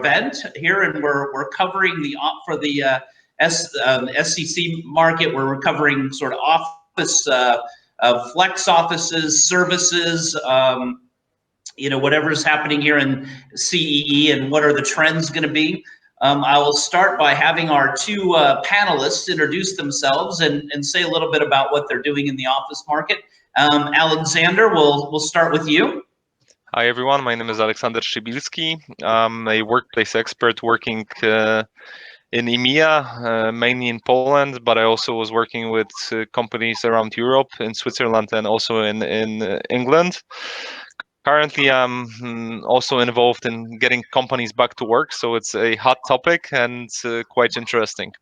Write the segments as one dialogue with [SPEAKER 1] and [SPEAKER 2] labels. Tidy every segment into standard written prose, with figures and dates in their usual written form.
[SPEAKER 1] event here, and we're covering for the SCC market. We're covering sort of office, flex offices, services, whatever's happening here in CEE, and what are the trends going to be. I will start by having our two panelists introduce themselves and say a little bit about what they're doing in the office market. Aleksander, we'll start with you.
[SPEAKER 2] Hi everyone, my name is Aleksander Szybilski. I'm a workplace expert working in EMEA, mainly in Poland, but I also was working with companies around Europe, in Switzerland, and also in England. Currently, I'm also involved in getting companies back to work, so it's a hot topic and quite interesting.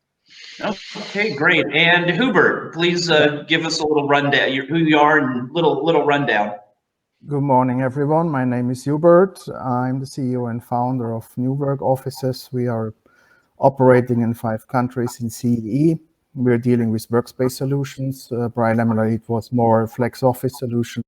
[SPEAKER 1] Okay, great. And Hubert, please give us a little rundown, who you are, and little rundown.
[SPEAKER 3] Good morning, everyone. My name is Hubert. I'm the CEO and founder of New Work Offices. We are operating in 5 countries in CEE. We're dealing with workspace solutions. Primarily, it was more flex office solutions.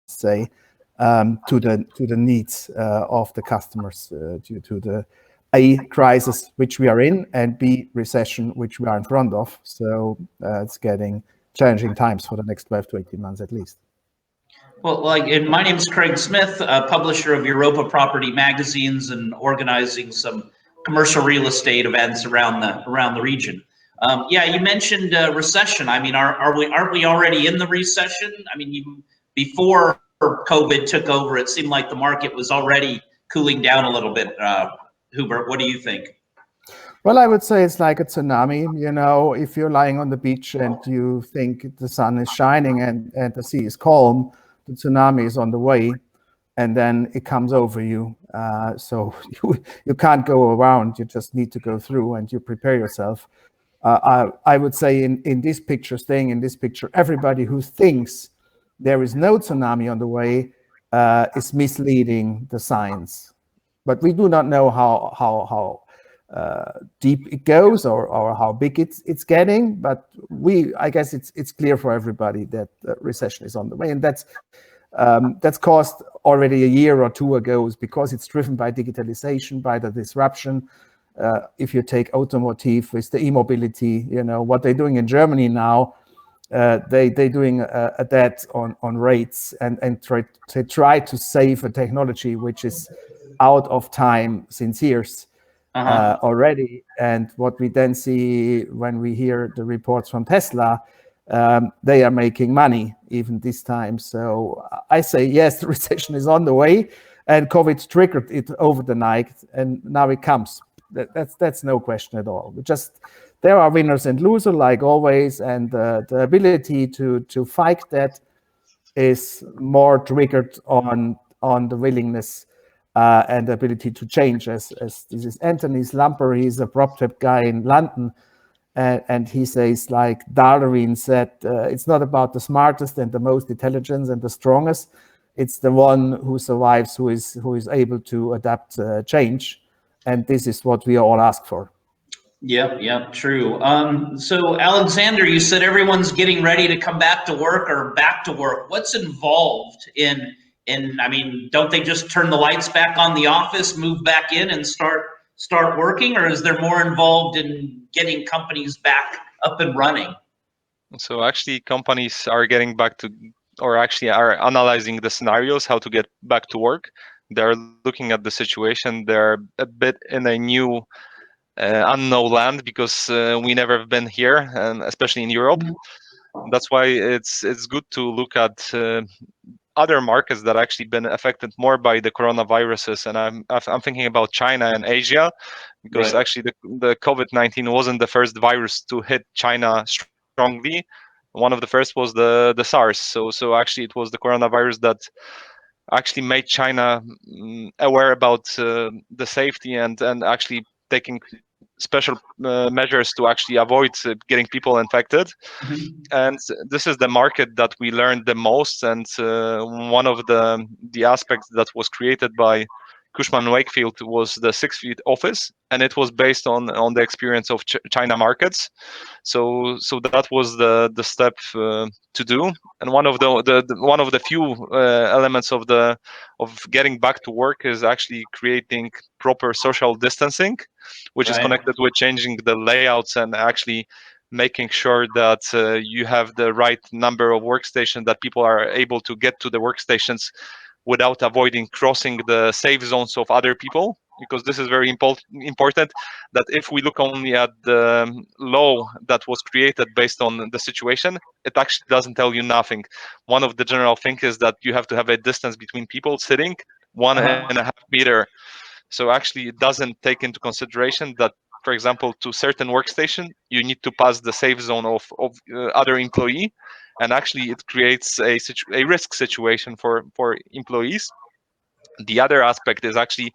[SPEAKER 3] Say to the needs of the customers due to the A, crisis which we are in, and B, recession which we are in front of. So it's getting challenging times for the next 12 to 18 months at least.
[SPEAKER 1] Well, my name is Craig Smith, publisher of Europa Property magazines and organizing some commercial real estate events around the region. Yeah, you mentioned recession. I mean, aren't we already in the recession? I mean, before COVID took over, it seemed like the market was already cooling down a little bit. Hubert, what do you think?
[SPEAKER 3] Well, I would say it's like a tsunami. You know, if you're lying on the beach and you think the sun is shining and the sea is calm, the tsunami is on the way, and then it comes over you. So you can't go around. You just need to go through, and you prepare yourself. I would say in this picture, staying in this picture, everybody who thinks there is no tsunami on the way is misleading the science. But we do not know how deep it goes or how big it's getting. But I guess it's clear for everybody that the recession is on the way, and that's caused already a year or two ago because it's driven by digitalization, by the disruption. If you take automotive with the e-mobility, you know what they're doing in Germany now. They're doing a debt on rates and try to save a technology which is out of time since years already. And what we then see when we hear the reports from Tesla, they are making money even this time. So I say, yes, the recession is on the way, and COVID triggered it over the night, and now it comes. That's no question at all. There are winners and losers, like always, and the ability to fight that is more triggered on the willingness and the ability to change. As this is Anthony Slumper, he's a prop tech guy in London, and he says, like Darwin said, it's not about the smartest and the most intelligent and the strongest. It's the one who survives, who is able to adapt change, and this is what we all ask for.
[SPEAKER 1] Yep, true. So Aleksander, you said everyone's getting ready to come back to work or back to work. What's involved in I mean, don't they just turn the lights back on the office, move back in and start working, or is there more involved in getting companies back up and running?
[SPEAKER 2] So actually companies are getting back to, or actually are analyzing the scenarios, how to get back to work. They're looking at the situation. They're a bit in a new unknown land because we never have been here, and especially in Europe. That's why it's good to look at other markets that actually been affected more by the coronaviruses, and I'm thinking about China and Asia, because
[SPEAKER 1] Right.
[SPEAKER 2] actually the COVID-19 wasn't the first virus to hit China strongly. One of the first was the SARS. So actually it was the coronavirus that actually made China aware about the safety and actually taking special measures to actually avoid getting people infected. And this is the market that we learned the most. And one of the aspects that was created by Cushman Wakefield was the 6 feet office, and it was based on the experience of China markets. So that was the step to do. And one of the few elements of getting back to work is actually creating proper social distancing, which is connected with changing the layouts and actually making sure that you have the right number of workstations, that people are able to get to the workstations without avoiding crossing the safe zones of other people, because this is very important, that if we look only at the law that was created based on the situation, it actually doesn't tell you nothing. One of the general things is that you have to have a distance between people sitting 1.5 meters. So actually it doesn't take into consideration that, for example, to certain workstation, you need to pass the safe zone of other employee, and actually it creates a risk situation for employees. The other aspect is actually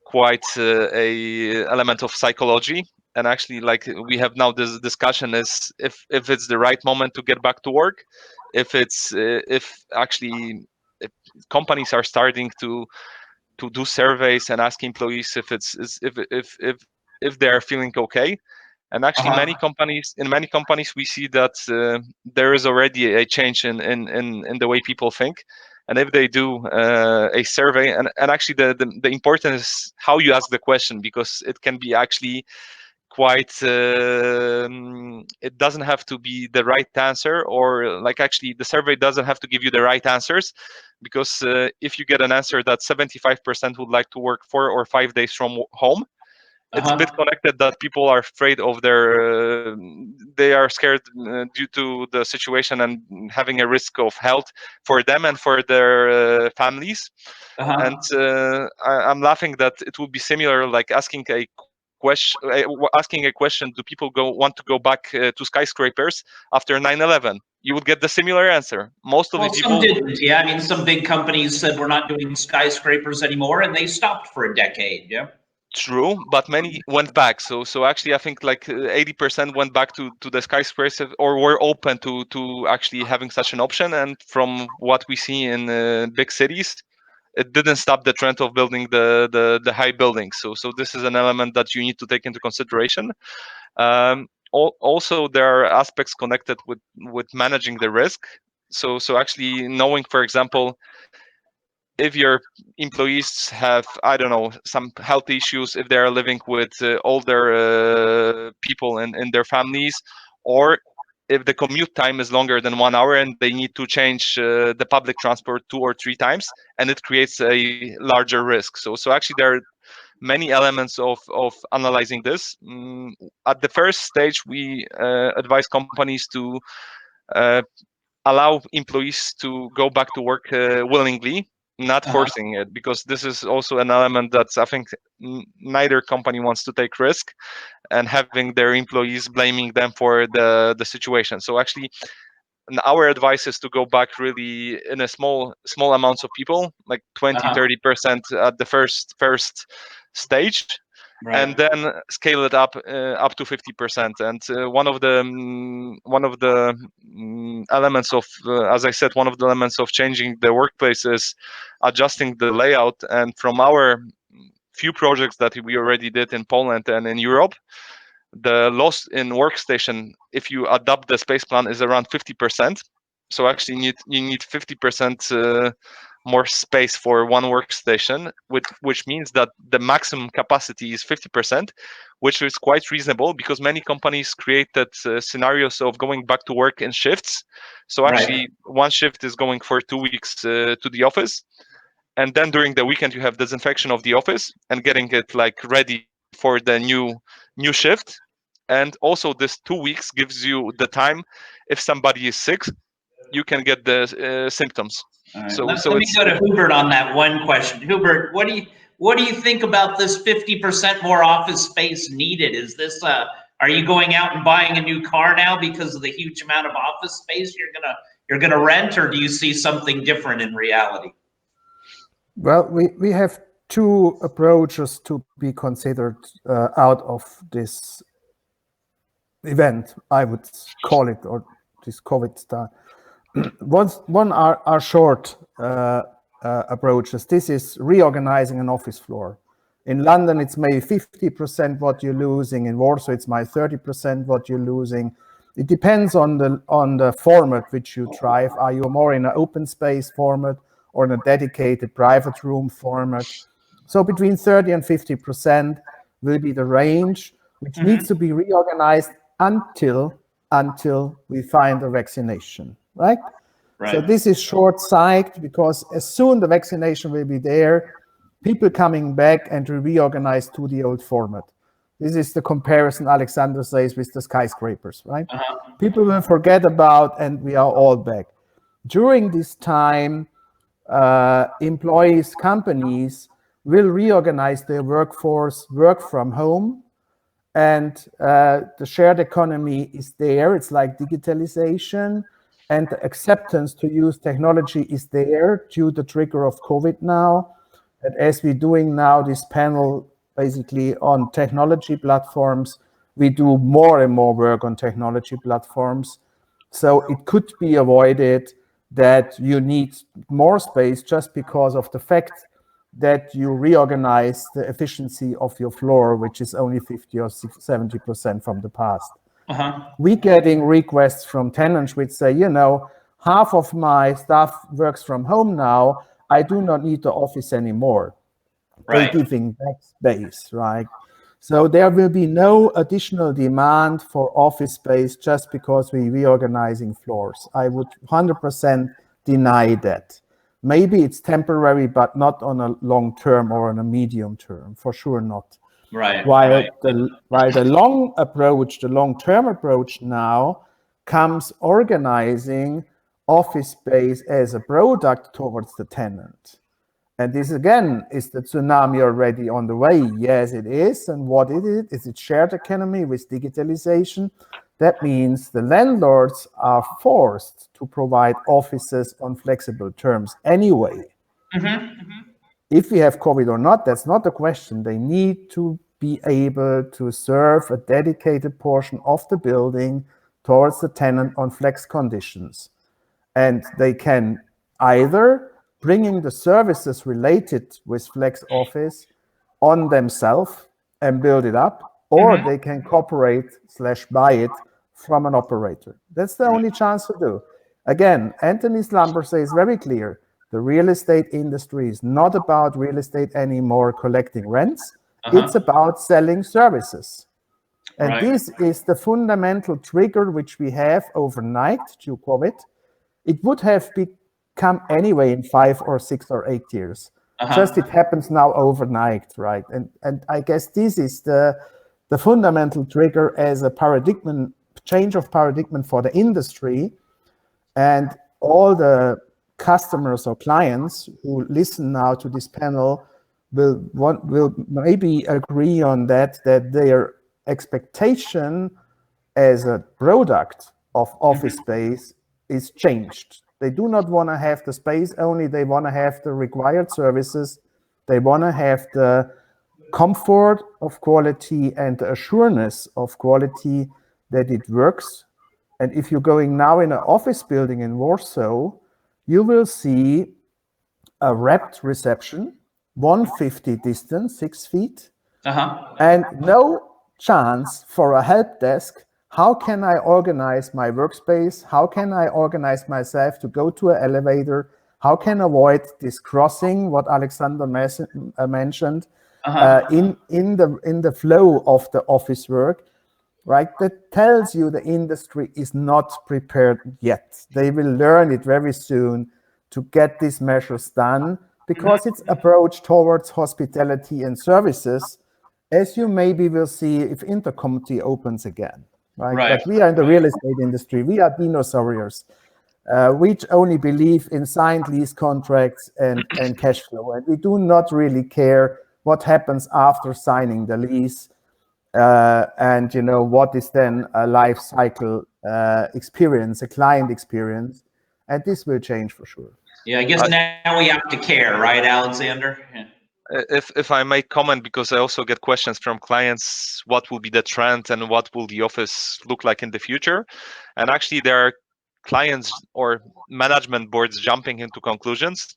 [SPEAKER 2] quite a element of psychology, and actually, like, we have now this discussion is if it's the right moment to get back to work, if companies are starting to do surveys and ask employees if they are feeling okay. And actually, many companies we see that there is already a change in the way people think. And if they do a survey, and actually the important is how you ask the question, because it can be actually quite it doesn't have to be the right answer, or like actually the survey doesn't have to give you the right answers, because if you get an answer that 75% would like to work 4 or 5 days from home, it's a bit connected that people are afraid of they are scared due to the situation and having a risk of health for them and for their families. And I'm laughing that it would be similar, like asking a question, do people want to go back to skyscrapers after 9/11? You would get the similar answer. Most of the people.
[SPEAKER 1] Some didn't. Yeah, I mean, some big companies said we're not doing skyscrapers anymore, and they stopped for a decade. Yeah.
[SPEAKER 2] True, but many went back. So actually, I think like 80% went back to the skyscrapers, or were open to actually having such an option. And from what we see in big cities, it didn't stop the trend of building the high buildings. So this is an element that you need to take into consideration. Also, there are aspects connected with managing the risk. So actually knowing, for example, if your employees have, I don't know, some health issues, if they are living with older people in their families, or if the commute time is longer than 1 hour and they need to change the public transport 2 or 3 times, and it creates a larger risk. So actually there are many elements of analyzing this. At the first stage, we advise companies to allow employees to go back to work willingly, not forcing it, because this is also an element that I think neither company wants to take risk and having their employees blaming them for the situation. So actually, our advice is to go back really in a small amounts of people, like 20-30% at the first stage. Right. And then scale it up to 50%. And one of the elements of, as I said, one of the elements of changing the workplace is adjusting the layout. And from our few projects that we already did in Poland and in Europe, the loss in workstation, if you adopt the space plan, is around 50%. So actually you need 50% more space for one workstation, which means that the maximum capacity is 50%, which is quite reasonable, because many companies created scenarios of going back to work in shifts. So actually, one shift is going for 2 weeks to the office, and then during the weekend you have disinfection of the office and getting it like ready for the new shift. And also this 2 weeks gives you the time, if somebody is sick, you can get the symptoms.
[SPEAKER 1] Right. So let me go to Hubert on that one question. Hubert, what do you think about this 50% more office space needed? Is this are you going out and buying a new car now because of the huge amount of office space you're gonna rent, or do you see something different in reality?
[SPEAKER 3] Well, we have two approaches to be considered out of this event, I would call it, or this COVID style. One are short approaches. This is reorganizing an office floor. In London, it's maybe 50% what you're losing. In Warsaw, it's my 30% what you're losing. It depends on the format which you drive. Are you more in an open space format or in a dedicated private room format? So between 30 and 50% will be the range, which needs to be reorganized until we find a vaccination, right? So this is short-sighted, because as soon the vaccination will be there, people coming back and to reorganize to the old format. This is the comparison Aleksander says with the skyscrapers, right? People will forget about, and we are all back. During this time, employees, companies will reorganize their workforce, work from home, and the shared economy is there. It's like digitalization, and the acceptance to use technology is there due to the trigger of COVID now. And as we're doing now this panel basically on technology platforms, we do more and more work on technology platforms. So it could be avoided that you need more space just because of the fact that you reorganize the efficiency of your floor, which is only 50 or 70% from the past. We're getting requests from tenants which say, you know, half of my staff works from home now. I do not need the office anymore. They're giving back space, right? So there will be no additional demand for office space just because we're reorganizing floors. I would 100% deny that. Maybe it's temporary, but not on a long term or on a medium term, for sure not. While the long-term approach now comes organizing office space as a product towards the tenant. And this again, is the tsunami already on the way? Yes, it is. And what is it shared economy with digitalization? That means the landlords are forced to provide offices on flexible terms anyway. If we have COVID or not, that's not the question. They need to be able to serve a dedicated portion of the building towards the tenant on flex conditions. And they can either bringing the services related with flex office on themselves and build it up, or they can cooperate/buy it from an operator. That's the only chance to do. Again, Anthony Slumber says very clear, the real estate industry is not about real estate anymore collecting rents. It's about selling services. And this is the fundamental trigger which we have overnight due to COVID. It would have become anyway in 5 or 6 or 8 years. Just it happens now overnight, right? And I guess this is the fundamental trigger as a change of paradigm for the industry. And all the customers or clients who listen now to this panel will maybe agree on that their expectation as a product of office space is changed. They do not want to have the space only, they want to have the required services, they want to have the comfort of quality and the assurance of quality that it works. And if you're going now in an office building in Warsaw, you will see a wrapped reception, 150 distance, 6 feet, and no chance for a help desk. How can I organize my workspace? How can I organize myself to go to an elevator? How can I avoid this crossing, what Aleksander mentioned, in the flow of the office work, right? That tells you the industry is not prepared yet. They will learn it very soon to get these measures done, because it's approach towards hospitality and services, as you maybe will see if Intercommunity opens again. Right? Like we are in the real estate industry, we are dinosaurs. We only believe in signed lease contracts and cash flow, and we do not really care what happens after signing the lease, and you know what is then a life cycle experience, a client experience, and this will change for sure.
[SPEAKER 1] Yeah, I guess now we have to care, right, Alexander?
[SPEAKER 2] If I may comment, because I also get questions from clients, what will be the trend and what will the office look like in the future? And actually, there are clients or management boards jumping into conclusions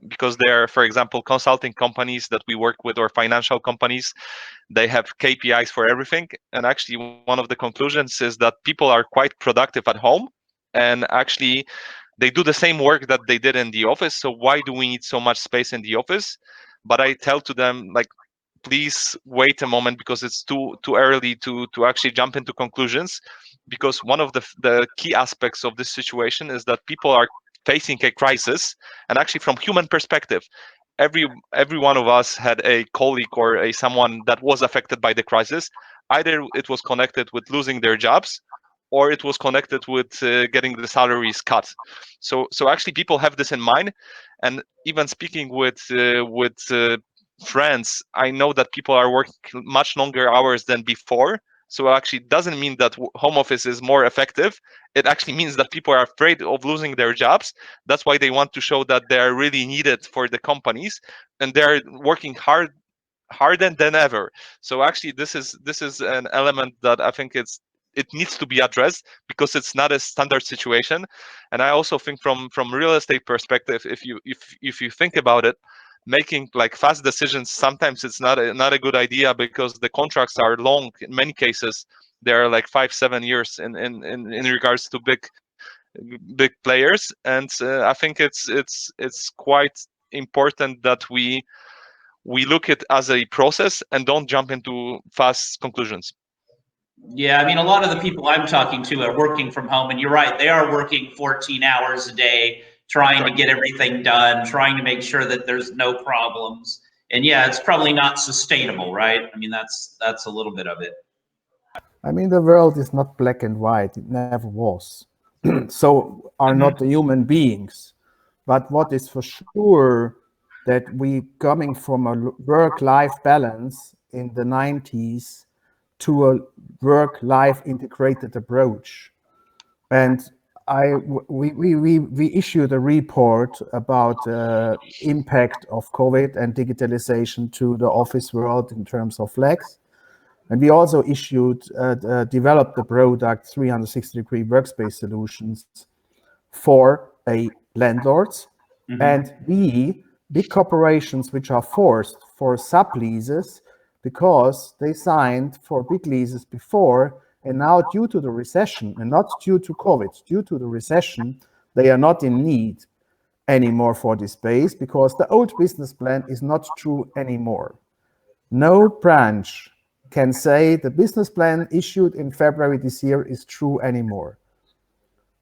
[SPEAKER 2] because they're, for example, consulting companies that we work with or financial companies. They have KPIs for everything. And actually, one of the conclusions is that people are quite productive at home. And actually, they do the same work that they did in the office. So why do we need so much space in the office? But I tell to them, like, please wait a moment, because it's too early to actually jump into conclusions, because one of the key aspects of this situation is that people are facing a crisis. And actually, from human perspective, every one of us had a colleague or a someone that was affected by the crisis. Either it was connected with losing their jobs, or it was connected with getting the salaries cut. So actually, people have this in mind. And even speaking with friends, I know that people are working much longer hours than before. So actually, it doesn't mean that home office is more effective. It actually means that people are afraid of losing their jobs. That's why they want to show that they are really needed for the companies, and they're working harder than ever. So actually, this is an element that I think it needs to be addressed, because it's not a standard situation. And I also think from real estate perspective, if you think about it, making like fast decisions, sometimes it's not a good idea, because the contracts are long. In many cases, they're like 5-7 years in regards to big players. And I think it's quite important that we look at as a process and don't jump into fast conclusions.
[SPEAKER 1] Yeah, I mean, a lot of the people I'm talking to are working from home, and you're right, they are working 14 hours a day, trying to get everything done, trying to make sure that there's no problems. And yeah, it's probably not sustainable, right? I mean, that's a little bit of it.
[SPEAKER 3] I mean, the world is not black and white. It never was. So are not the human beings. But what is for sure that we coming from a work-life balance in the 90s to a work-life integrated approach. And we issued a report about the impact of COVID and digitalization to the office world in terms of flex. And we also developed the product 360-degree workspace solutions for landlords.
[SPEAKER 1] Mhm.
[SPEAKER 3] And big corporations which are forced for subleases because they signed for big leases before, and now due to the recession, and not due to COVID, due to the recession, they are not in need anymore for this space because the old business plan is not true anymore. No branch can say the business plan issued in February this year is true anymore.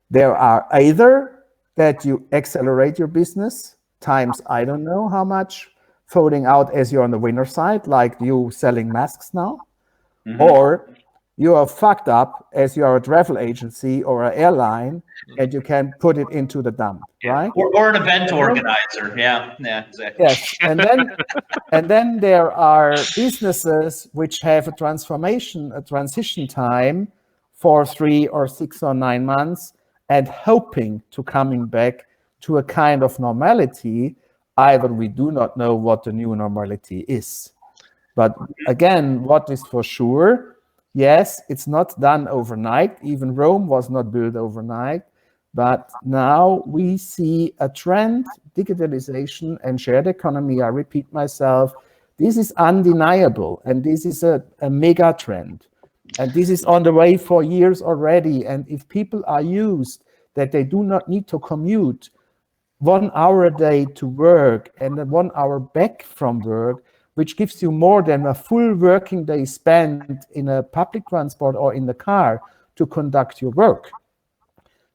[SPEAKER 3] There are either that you accelerate your business times I don't know how much, folding out as you're on the winner side, like you selling masks now, or you are fucked up as you are a travel agency or an airline and you can put it into the dump, right?
[SPEAKER 1] Or an event organizer. Yeah, exactly.
[SPEAKER 3] Yes, and then there are businesses which have a transition time for 3 or 6 or 9 months and hoping to coming back to a kind of normality. Either we do not know what the new normality is. But again, what is for sure, yes, it's not done overnight. Even Rome was not built overnight. But now we see a trend, digitalization and shared economy. I repeat myself, this is undeniable. And this is a mega trend. And this is on the way for years already. And if people are used that they do not need to commute 1 hour a day to work and then 1 hour back from work, which gives you more than a full working day spent in a public transport or in the car to conduct your work,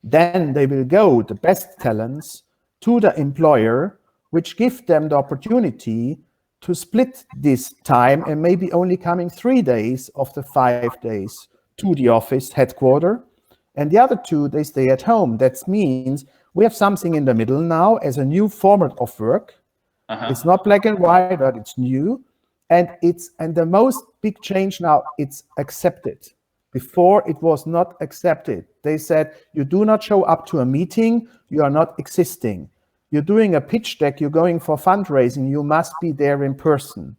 [SPEAKER 3] then they will go, the best talents, to the employer, which give them the opportunity to split this time and maybe only coming 3 days of the 5 days to the office headquarter, and the other 2 they stay at home. That means we have something in the middle now as a new format of work. It's not black and white, but it's new, and the most big change now, it's accepted. Before it was not accepted. They said, you do not show up to a meeting, you are not existing. You're doing a pitch deck, you're going for fundraising, you must be there in person,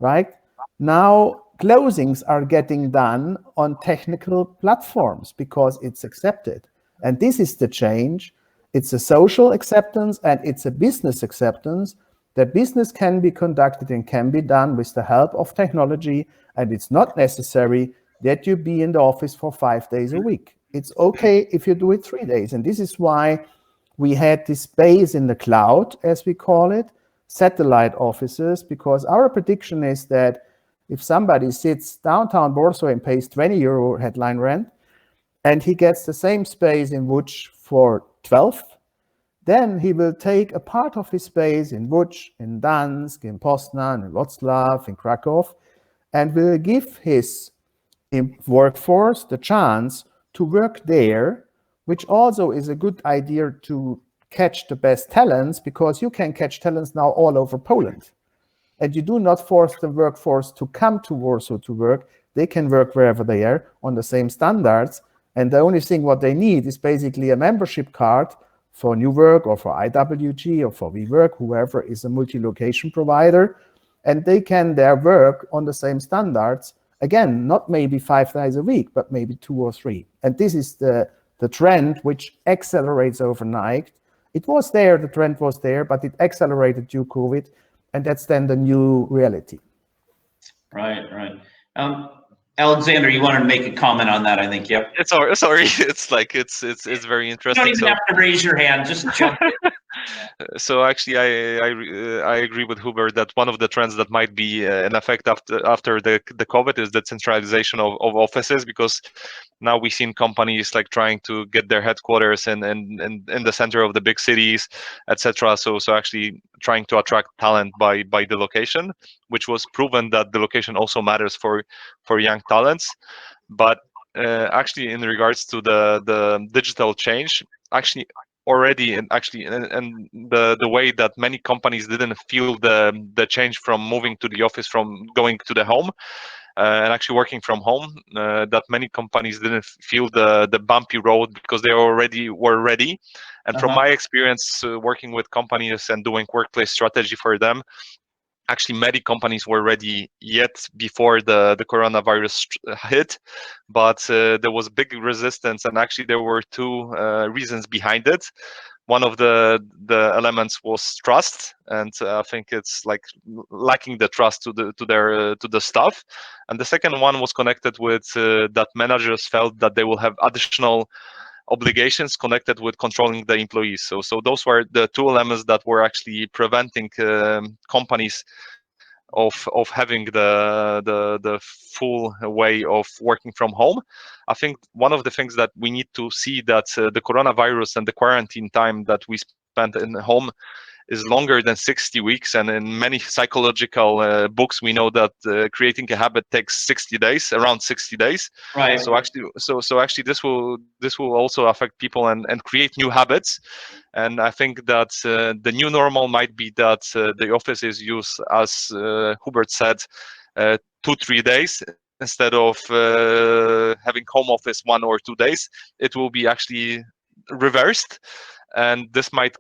[SPEAKER 3] right? Now, closings are getting done on technical platforms because it's accepted. And this is the change. It's a social acceptance and it's a business acceptance that business can be conducted and can be done with the help of technology. And it's not necessary that you be in the office for 5 days a week. It's okay if you do it 3 days. And this is why we had this space in the cloud, as we call it, satellite offices, because our prediction is that if somebody sits downtown Warsaw and pays 20 euro headline rent, and he gets the same space in Łódź for 12, then he will take a part of his space in Łódź, in Dansk, in Poznan, in Wrocław, in Krakow, and will give his workforce the chance to work there, which also is a good idea to catch the best talents, because you can catch talents now all over Poland. And you do not force the workforce to come to Warsaw to work. They can work wherever they are on the same standards. And the only thing what they need is basically a membership card for New Work or for IWG or for WeWork, whoever is a multi-location provider. And they can there work on the same standards. Again, not maybe 5 days a week, but maybe 2 or 3. And this is the trend which accelerates overnight. It was there, the trend was there, but it accelerated due COVID. And that's then the new reality.
[SPEAKER 1] Right. Alexander, you wanted to make a comment on that, I think. Yep.
[SPEAKER 2] It's sorry. It's like it's very
[SPEAKER 1] You
[SPEAKER 2] interesting.
[SPEAKER 1] don't even have to raise your hand. Just jump in.
[SPEAKER 2] So actually, I agree with Hubert that one of the trends that might be in effect after the COVID is the centralization of offices, because now we've seen companies like trying to get their headquarters in the center of the big cities, etc. So actually trying to attract talent by the location, which was proven that the location also matters for young talents. But actually, in regards to the digital change, actually already and the way that many companies didn't feel the change from moving to the office, from going to the home and actually working from home, that many companies didn't feel the bumpy road because they already were ready. And from my experience working with companies and doing workplace strategy for them, actually many companies were ready yet before the coronavirus hit, but there was big resistance, and actually there were two reasons behind it. One of the elements was trust, and I think it's like lacking the trust to the staff. And the second one was connected with that managers felt that they will have additional obligations connected with controlling the employees. So those were the two elements that were actually preventing companies of having the full way of working from home. I think one of the things that we need to see that the coronavirus and the quarantine time that we spent in home is longer than 60 weeks, and in many psychological books we know that creating a habit takes 60 days, around 60 days.
[SPEAKER 1] Right.
[SPEAKER 2] So actually this will also affect people and create new habits. And I think that the new normal might be that the office is used, as Hubert said, 2-3 days instead of having home office 1 or 2 days. It will be actually reversed, and this might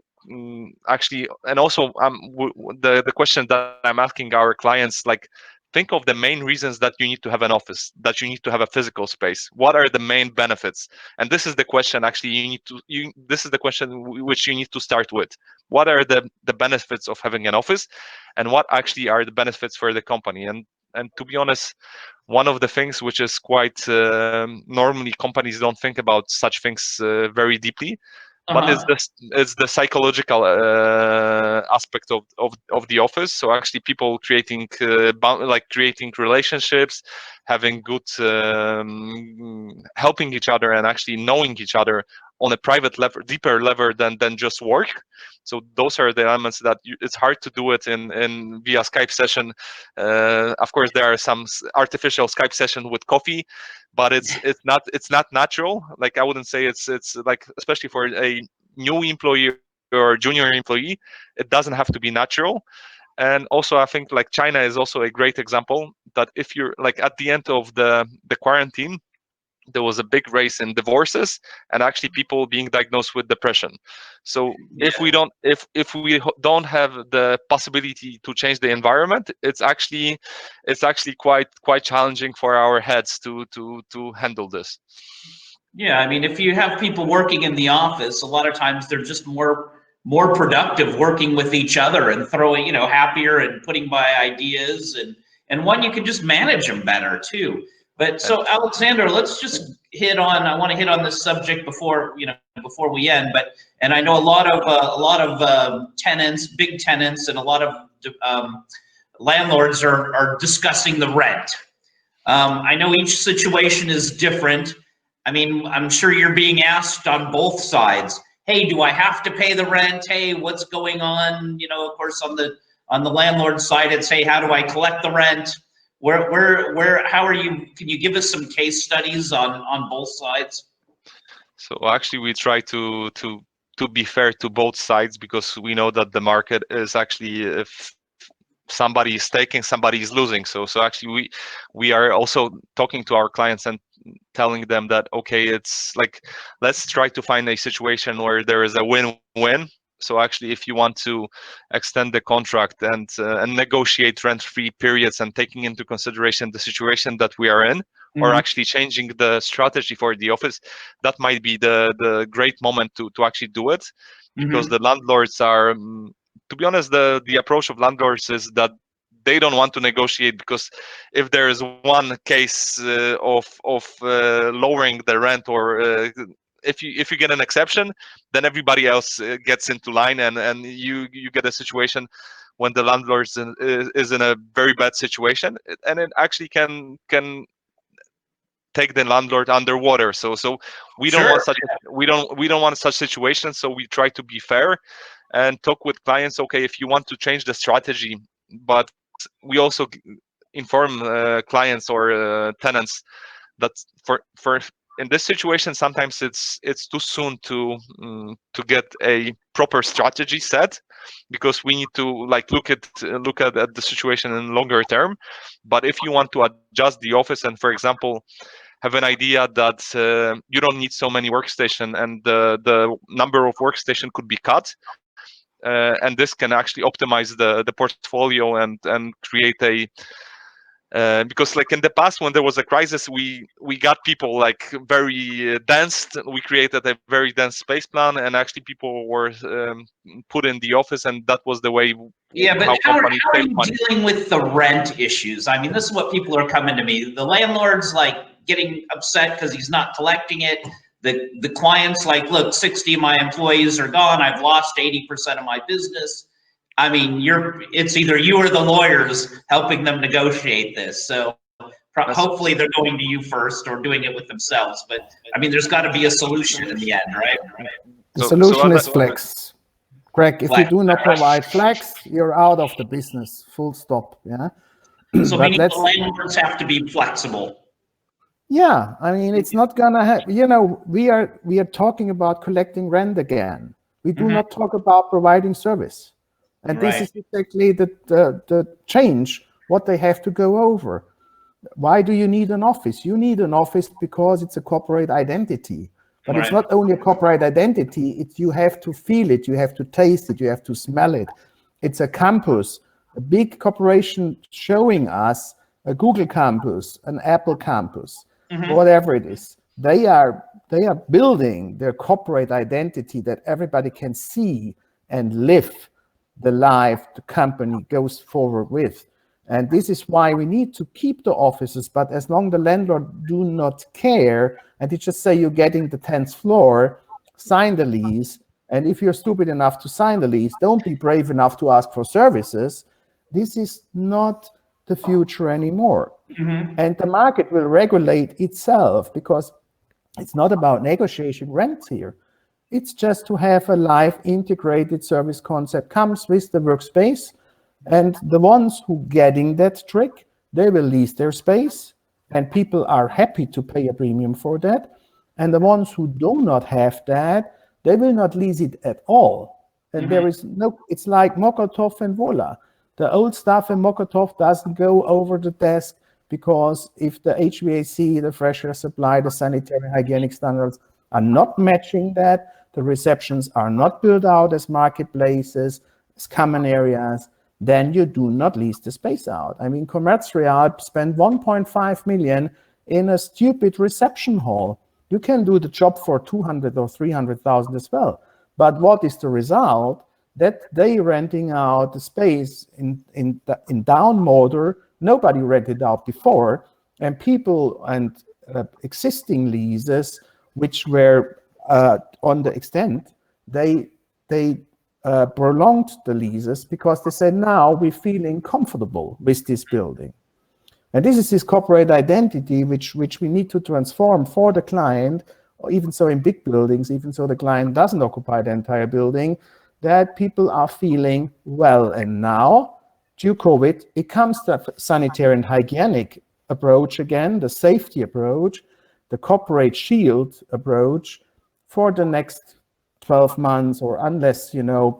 [SPEAKER 2] actually, and also the question that I'm asking our clients, like, think of the main reasons that you need to have an office, that you need to have a physical space. What are the main benefits? And this is the question actually this is the question which you need to start with. What are the benefits of having an office, and what actually are the benefits for the company? And to be honest, one of the things which is quite normally companies don't think about such things very deeply, but it's the psychological aspect of the office. So actually people creating creating relationships, having good helping each other, and actually knowing each other on a private level, deeper level than just work. So those are the elements that it's hard to do it in via Skype session. Of course, there are some artificial Skype session with coffee, but it's not natural. Like, I wouldn't say it's like, especially for a new employee or junior employee, it doesn't have to be natural. And also, I think like China is also a great example that if you're like at the end of the quarantine, there was a big raise in divorces and actually people being diagnosed with depression. So if we don't have the possibility to change the environment, it's actually quite challenging for our heads to handle this.
[SPEAKER 1] Yeah, I mean, if you have people working in the office, a lot of times they're just more productive working with each other and throwing, happier and putting by ideas, and one, you can just manage them better too. But so Aleksander, let's just I want to hit on this subject before we end. And I know a lot of tenants, big tenants, and a lot of landlords are discussing the rent. I know each situation is different. I mean, I'm sure you're being asked on both sides. Hey, do I have to pay the rent? Hey, what's going on? Of course, on the landlord side, it's, hey, how do I collect the rent? How are you? Can you give us some case studies on both sides?
[SPEAKER 2] So actually, we try to be fair to both sides, because we know that the market is actually, if somebody is taking, somebody is losing. So actually, we are also talking to our clients and telling them that, okay, it's like, let's try to find a situation where there is a win-win. So actually, if you want to extend the contract and negotiate rent-free periods, and taking into consideration the situation that we are in, or actually changing the strategy for the office, that might be the great moment to actually do it, because the landlords are, to be honest, the approach of landlords is that they don't want to negotiate, because if there is one case of lowering the rent, or if you get an exception, then everybody else gets into line, and you get a situation when the landlord is in a very bad situation, and it actually can take the landlord underwater. So we don't want such we don't want such situations. So we try to be fair and talk with clients. Okay, if you want to change the strategy, but we also inform clients or tenants that for in this situation, sometimes it's too soon to get a proper strategy set, because we need to look at the situation in longer term. But if you want to adjust the office, and for example have an idea that you don't need so many workstation, and the number of workstation could be cut, and this can actually optimize the portfolio and create a because in the past, when there was a crisis, we got people very dense. We created a very dense space plan, and actually people were put in the office, and that was the way.
[SPEAKER 1] Yeah, but how are you dealing with the rent issues? I mean, this is what people are coming to me. The landlord's getting upset because he's not collecting it. The client's like, look, 60 of my employees are gone. I've lost 80% of my business. I mean, it's either you or the lawyers helping them negotiate this. So hopefully they're going to you first, or doing it with themselves. But I mean, there's got to be a solution in the end, right?
[SPEAKER 3] The solution is flex. Greg, if you do not provide flex, you're out of the business. Full stop. Yeah.
[SPEAKER 1] So meaning the landlords have to be flexible.
[SPEAKER 3] Yeah, I mean, it's not gonna happen. We are talking about collecting rent again. We do not talk about providing service. And this is exactly the change, what they have to go over. Why do you need an office? You need an office because it's a corporate identity. But it's not only a corporate identity, you have to feel it, you have to taste it, you have to smell it. It's a campus, a big corporation showing us a Google campus, an Apple campus, whatever it is. They are building their corporate identity that everybody can see and live the life the company goes forward with. And this is why we need to keep the offices, but as long the landlord do not care, and they just say you're getting the 10th floor, sign the lease, and if you're stupid enough to sign the lease, don't be brave enough to ask for services. This is not the future anymore. And the market will regulate itself, because it's not about negotiation rents here. It's just to have a live integrated service concept comes with the workspace, and the ones who getting that trick, they will lease their space, and people are happy to pay a premium for that. And the ones who do not have that, they will not lease it at all. And there is no, it's like Mokotów and Wola. The old stuff in Mokotów doesn't go over the desk. because if the HVAC, the fresh air supply, the sanitary hygienic standards are not matching that, the receptions are not built out as marketplaces, as common areas, then you do not lease the space out. I mean, Commerzreal spent 1.5 million in a stupid reception hall. You can do the job for 200 or 300,000 as well. But what is the result? That they renting out the space in down motor, nobody rented out before, and people and existing leases, which were on the extent, they prolonged the leases because they said, now we're feeling comfortable with this building. And this is this corporate identity which we need to transform for the client, or even so in big buildings, even so the client doesn't occupy the entire building, that people are feeling well. And now, due COVID, it comes to sanitary and hygienic approach again, the safety approach, the corporate shield approach for the next 12 months, or unless,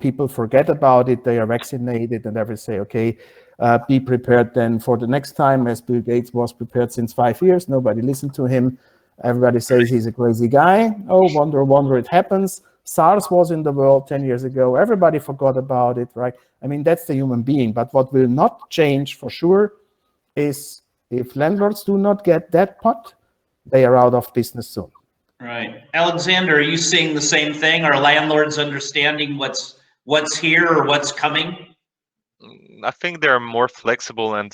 [SPEAKER 3] people forget about it, they are vaccinated and everything, say, okay, be prepared then for the next time, as Bill Gates was prepared since 5 years. Nobody listened to him. Everybody says he's a crazy guy. Oh, wonder, it happens. SARS was in the world 10 years ago. Everybody forgot about it, right? I mean, that's the human being. But what will not change for sure is if landlords do not get that pot, they are out of business soon.
[SPEAKER 1] Right. Alexander, are you seeing the same thing? Are landlords understanding what's here or what's coming?
[SPEAKER 2] I think they're more flexible, and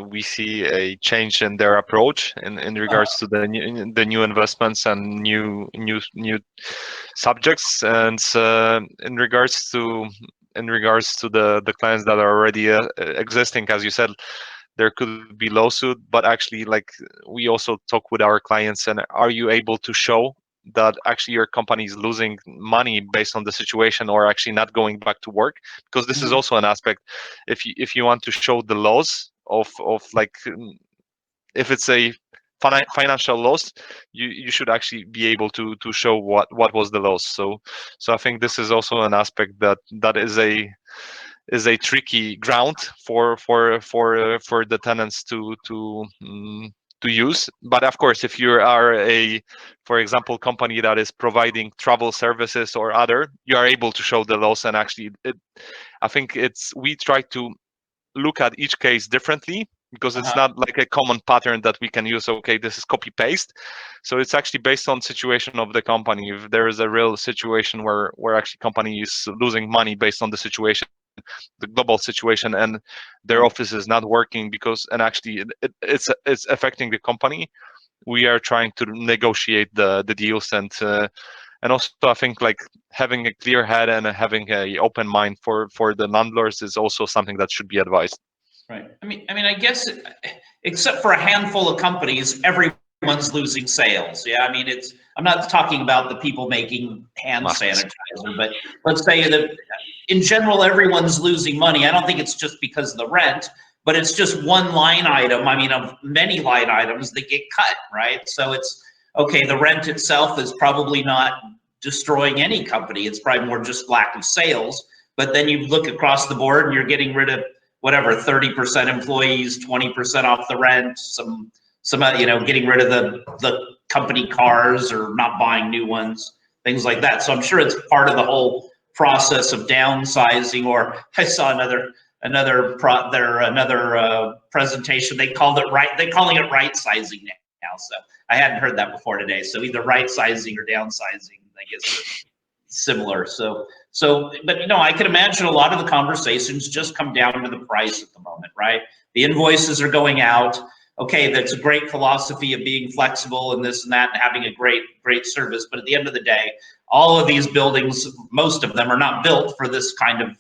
[SPEAKER 2] we see a change in their approach in regards to the new investments and new subjects, and in regards to the clients that are already existing, as you said, there could be lawsuit, but actually, like, we also talk with our clients, and are you able to show that actually your company is losing money based on the situation, or actually not going back to work? Because this is also an aspect. If you want to show the loss of like, if it's a financial loss, you should actually be able to show what was the loss. So I think this is also an aspect that is a tricky ground for the tenants to use. But of course, if you are for example, company that is providing travel services or other, you are able to show the loss. And actually, I think we try to look at each case differently, because it's not like a common pattern that we can use. Okay, this is copy paste. So it's actually based on situation of the company. If there is a real situation where actually company is losing money based on the situation, the global situation, and their office is not working and actually it's affecting the company, we are trying to negotiate the deals. And also, I think, like, having a clear head and having an open mind for the landlords is also something that should be advised.
[SPEAKER 1] Right. I mean, I guess, except for a handful of companies, everyone's losing sales. Yeah. I mean, I'm not talking about the people making hand sanitizer, but let's say that in general, everyone's losing money. I don't think it's just because of the rent, but it's just one line item. I mean, of many line items that get cut, right? So it's, okay, the rent itself is probably not destroying any company. It's probably more just lack of sales. But then you look across the board and you're getting rid of whatever, 30% employees, 20% off the rent, some getting rid of the company cars or not buying new ones, things like that. So I'm sure it's part of the whole process of downsizing. Or I saw another presentation. They're calling it right sizing now. So I hadn't heard that before today. So either right sizing or downsizing, I guess, are similar. So, but I can imagine a lot of the conversations just come down to the price at the moment, right? The invoices are going out. Okay, that's a great philosophy of being flexible and this and that, and having a great service. But at the end of the day, all of these buildings, most of them, are not built for this kind of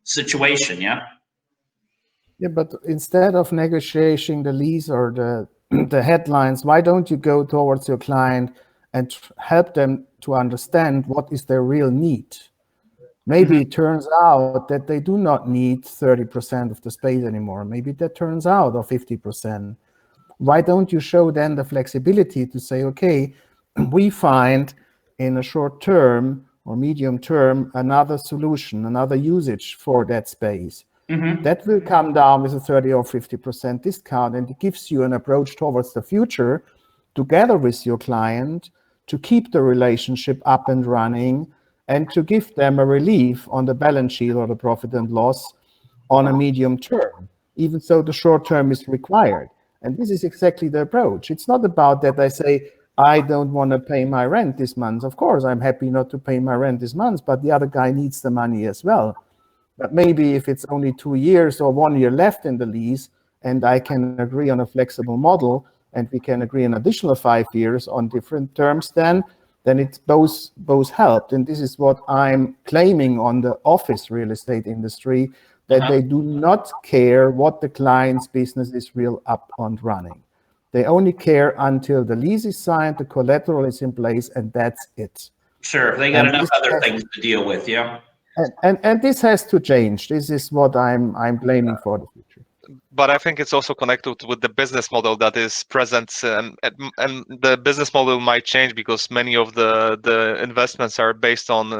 [SPEAKER 1] situation. Yeah.
[SPEAKER 3] Yeah, but instead of negotiating the lease or the headlines, why don't you go towards your client and help them to understand what is their real need? Maybe it turns out that they do not need 30% of the space anymore. Maybe that turns out of 50%. Why don't you show then the flexibility to say, okay, we find in a short term or medium term another solution, another usage for that space.
[SPEAKER 1] Mhm.
[SPEAKER 3] That will come down with a 30 or 50% discount, and it gives you an approach towards the future together with your client to keep the relationship up and running and to give them a relief on the balance sheet or the profit and loss on a medium term, even though the short term is required. And this is exactly the approach. It's not about that I say, I don't want to pay my rent this month. Of course, I'm happy not to pay my rent this month, but the other guy needs the money as well. But maybe if it's only 2 years or 1 year left in the lease, and I can agree on a flexible model, and we can agree an additional 5 years on different terms, then it's both helped. And this is what I'm claiming on the office real estate industry, that they do not care what the client's business is real up and running. They only care until the lease is signed, the collateral is in place, and that's it.
[SPEAKER 1] Sure, they got enough other things to deal with, yeah.
[SPEAKER 3] And this has to change. This is what I'm claiming for the future.
[SPEAKER 2] But I think it's also connected with the business model that is present, and the business model might change because many of the investments are based on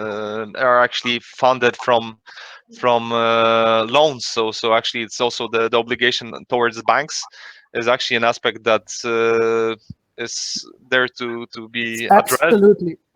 [SPEAKER 2] are actually funded from loans. So actually, it's also the obligation towards the banks is actually an aspect that is there to be addressed.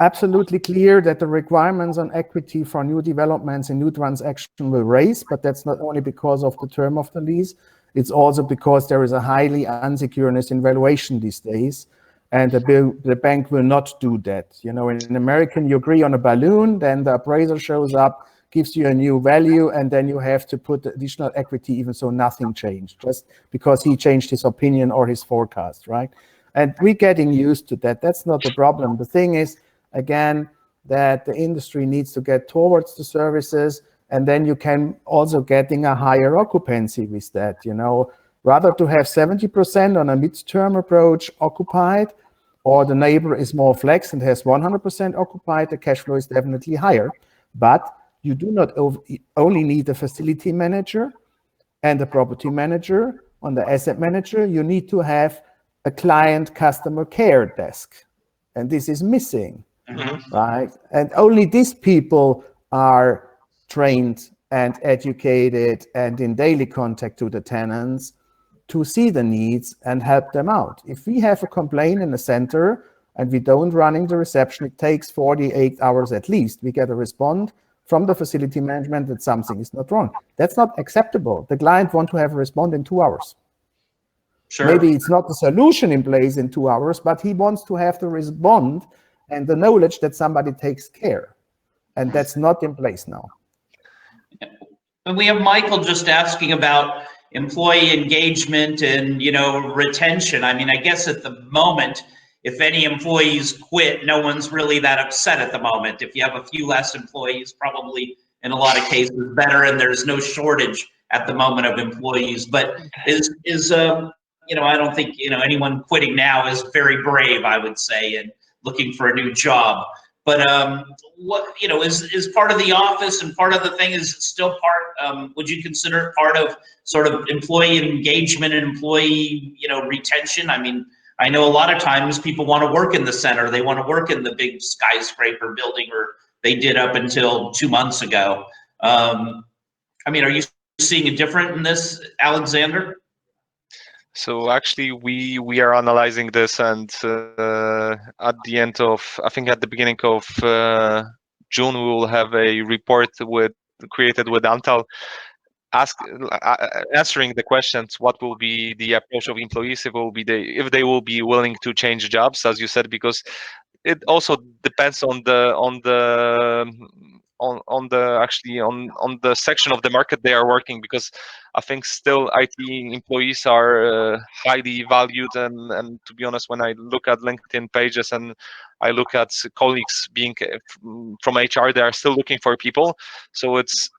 [SPEAKER 3] Absolutely clear that the requirements on equity for new developments and new transaction will raise, but that's not only because of the term of the lease, it's also because there is a highly unsecureness in valuation these days, and the bank will not do that. You know, in American, you agree on a balloon, then the appraiser shows up, gives you a new value, and then you have to put additional equity even so nothing changed, just because he changed his opinion or his forecast, right? And we're getting used to that. That's not the problem. The thing is, again, that the industry needs to get towards the services, and then you can also getting a higher occupancy with that, you know, rather to have 70% on a midterm approach occupied, or the neighbor is more flex and has 100% occupied, the cash flow is definitely higher. But you do not only need a facility manager and a property manager. On the asset manager, you need to have a client customer care desk, and this is missing, right? And only these people are trained and educated and in daily contact to the tenants to see the needs and help them out. If we have a complaint in the center and we don't running the reception, it takes 48 hours at least. We get a response from the facility management that something is not wrong. That's not acceptable. The client wants to have a response in 2 hours. Sure. Maybe it's not the solution in place in 2 hours, but he wants to have the response and the knowledge that somebody takes care. And that's not in place now.
[SPEAKER 1] And we have Michael just asking about employee engagement and, you know, retention. I mean, I guess at the moment, if any employees quit, no one's really that upset at the moment. If you have a few less employees, probably in a lot of cases better, and there's no shortage at the moment of employees. But you know, I don't think, you know, anyone quitting now is very brave, I would say, and looking for a new job. But what, you know, is part of the office and part of the thing, is it still part, would you consider it part of sort of employee engagement and employee, you know, retention? I mean, I know a lot of times people want to work in the center. They want to work in the big skyscraper building, or they did up until 2 months ago. I mean, are you seeing it different in this, Alexander?
[SPEAKER 2] So actually, we are analyzing this, and at the end of, I think at the beginning of June, we will have a report created with Antal, answering the questions: what will be the approach of employees, if they will be willing to change jobs, as you said, because it also depends on the section of the market they are working, because I think still IT employees are highly valued, and to be honest, when I look at LinkedIn pages and I look at colleagues being from HR, they are still looking for people. So it's,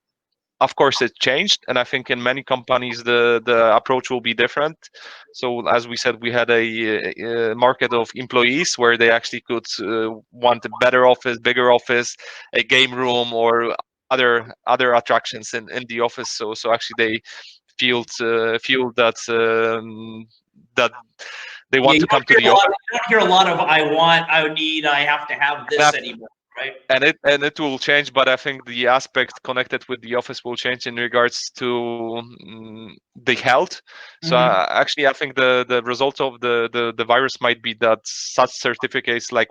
[SPEAKER 2] of course, it changed, and I think in many companies the approach will be different. So as we said, we had a market of employees where they actually could want a better office, bigger office, a game room, or other attractions in the office. So actually they feel that that they want to come to the office.
[SPEAKER 1] You don't hear a lot of I want, I need, I have to have this anymore. Right.
[SPEAKER 2] And it will change, but I think the aspect connected with the office will change in regards to the health. So actually, I think the result of the virus might be that such certificates like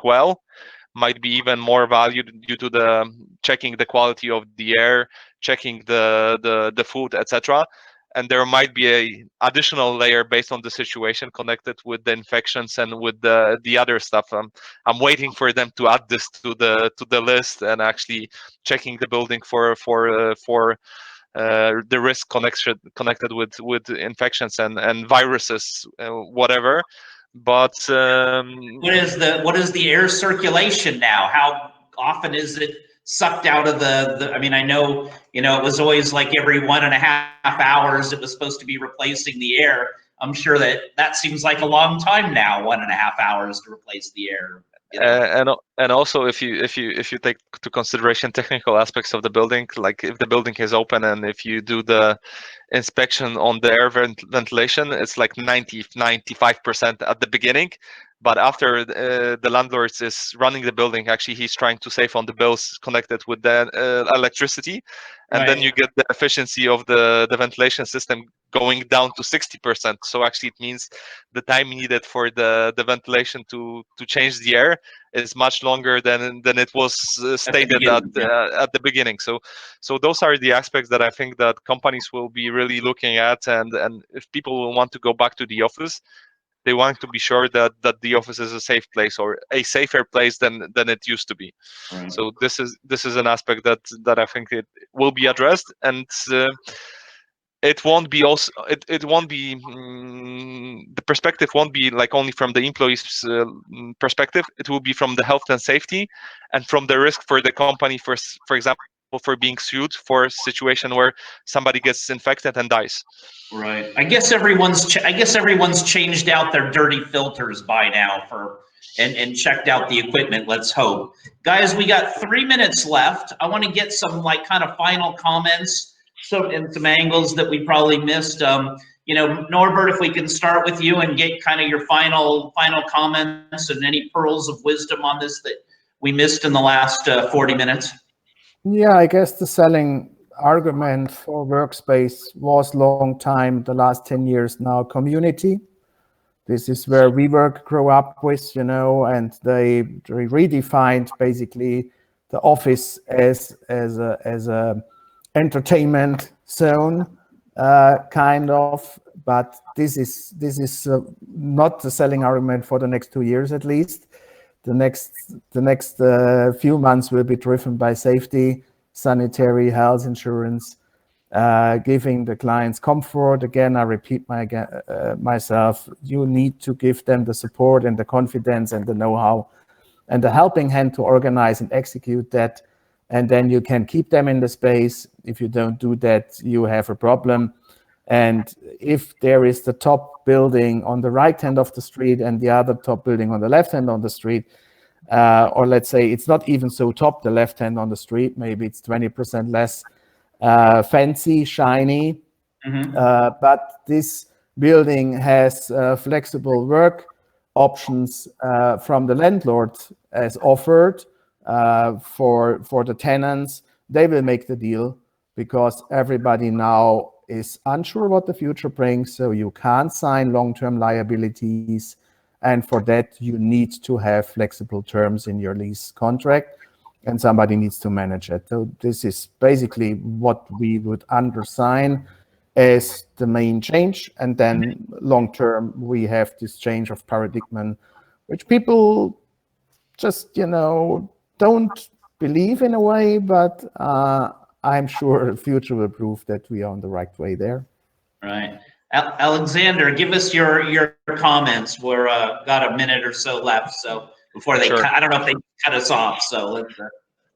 [SPEAKER 2] might be even more valued due to the checking the quality of the air, checking the food, etc. And there might be a additional layer based on the situation connected with the infections and with the other stuff. I'm waiting for them to add this to the list and actually checking the building for the risk connected with infections and viruses, whatever. But
[SPEAKER 1] What is the air circulation now? How often is it sucked out of I mean, I know, it was always like every 1.5 hours it was supposed to be replacing the air. I'm sure that seems like a long time now, 1.5 hours to replace the air.
[SPEAKER 2] And also if you take to consideration technical aspects of the building, like if the building is open and if you do the inspection on the air ventilation, it's like 95% at the beginning, but after the landlord is running the building, actually he's trying to save on the bills connected with the electricity, and then you get the efficiency of the ventilation system going down to 60%. So actually it means the time needed for the ventilation to change the air is much longer than it was stated at the beginning. So those are the aspects that I think that companies will be really looking at, and if people will want to go back to the office, they want to be sure that the office is a safe place or a safer place than it used to be.
[SPEAKER 1] Right.
[SPEAKER 2] So this is an aspect that I think it will be addressed, and it won't be it won't be the perspective won't be like only from the employees perspective. It will be from the health and safety and from the risk for the company, for example, for being sued for a situation where somebody gets infected and dies.
[SPEAKER 1] Right. I guess everyone's changed out their dirty filters by now and checked out the equipment. Let's hope, guys. We got 3 minutes left. I want to get some like kind of final comments, and some angles that we probably missed. Norbert, if we can start with you and get kind of your final comments and any pearls of wisdom on this that we missed in the last 40 minutes.
[SPEAKER 3] Yeah, I guess the selling argument for workspace was long time, the last 10 years now, community. This is where WeWork grew up with, and they redefined basically the office as a entertainment zone, kind of. But this is not the selling argument for the next 2 years at least. The next few months will be driven by safety, sanitary, health insurance, giving the clients comfort. Again, I repeat myself, you need to give them the support and the confidence and the know-how and the helping hand to organize and execute that. And then you can keep them in the space. If you don't do that, you have a problem. And if there is the top building on the right hand of the street and the other top building on the left hand on the street, or let's say it's not even so top, the left hand on the street, maybe it's 20% less fancy, shiny, but this building has flexible work options from the landlord as offered for the tenants. They will make the deal because everybody now is unsure what the future brings, so you can't sign long-term liabilities, and for that you need to have flexible terms in your lease contract, and somebody needs to manage it. So this is basically what we would undersign as the main change, and then long-term we have this change of paradigm, which people just don't believe in a way, but I'm sure the future will prove that we are on the right way there.
[SPEAKER 1] Right. Alexander, give us your comments. We're got a minute or so left, so before they
[SPEAKER 2] Sure.
[SPEAKER 1] I don't know if they cut us off, so let's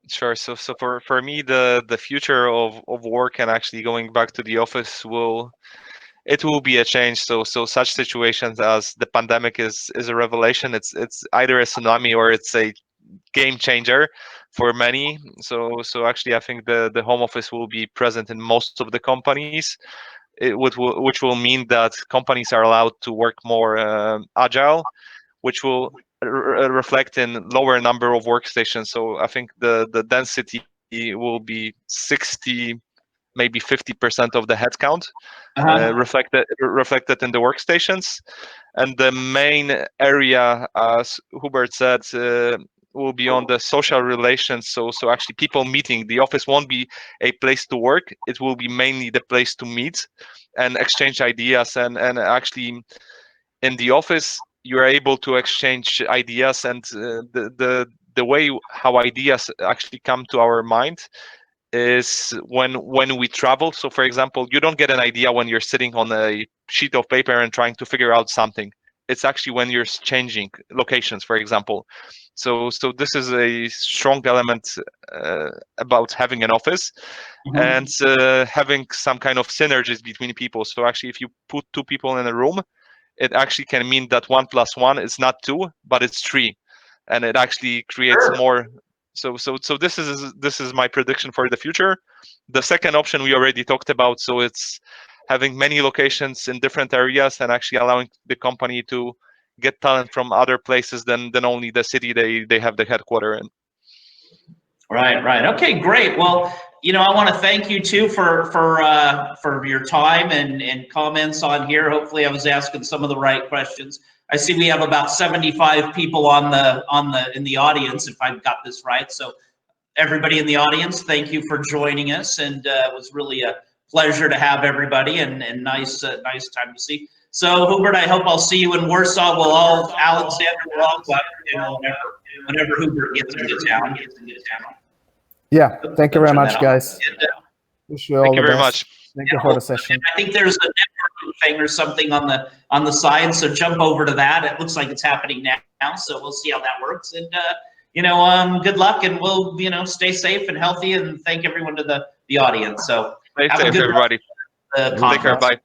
[SPEAKER 2] Sure. So for me, the future of work and actually going back to the office will be a change. So such situations as the pandemic is a revelation. It's either a tsunami or it's a game changer for many. So actually, I think the home office will be present in most of the companies, which will mean that companies are allowed to work more agile, which will reflect in lower number of workstations. So I think the density will be 60, maybe 50% of the headcount reflected in the workstations. And the main area, as Hubert said, will be on the social relations. So actually people meeting. The office won't be a place to work. It will be mainly the place to meet and exchange ideas. And actually in the office, you're able to exchange ideas, and the way how ideas actually come to our mind is when we travel. So for example, you don't get an idea when you're sitting on a sheet of paper and trying to figure out something. It's actually when you're changing locations, for example. So this is a strong element about having an office, and having some kind of synergies between people. So actually, if you put two people in a room, it actually can mean that 1 + 1 is not 2, but it's 3, and it actually creates more. So this is my prediction for the future. The second option we already talked about. So it's having many locations in different areas and actually allowing the company to get talent from other places than only the city they have the headquarters in.
[SPEAKER 1] Right. Okay, great. Well, I want to thank you too for your time and comments on here. Hopefully, I was asking some of the right questions. I see we have about 75 people in the audience, if I've got this right. So, everybody in the audience, thank you for joining us, and it was really a pleasure to have everybody, and nice time to see. So, Hubert, I hope I'll see you in Warsaw. Alexander, we'll all go out whenever Hubert gets into town.
[SPEAKER 3] Yeah, thank you very much, guys. Wish you all
[SPEAKER 2] Thank you
[SPEAKER 3] the
[SPEAKER 2] very
[SPEAKER 3] best.
[SPEAKER 2] much.
[SPEAKER 3] Thank you for the session.
[SPEAKER 1] I think there's a networking thing or something on the side, so jump over to that. It looks like it's happening now, so we'll see how that works. And good luck, and we'll stay safe and healthy. And thank everyone to the audience. So
[SPEAKER 2] Stay safe, everybody.
[SPEAKER 1] Take
[SPEAKER 2] care. Bye.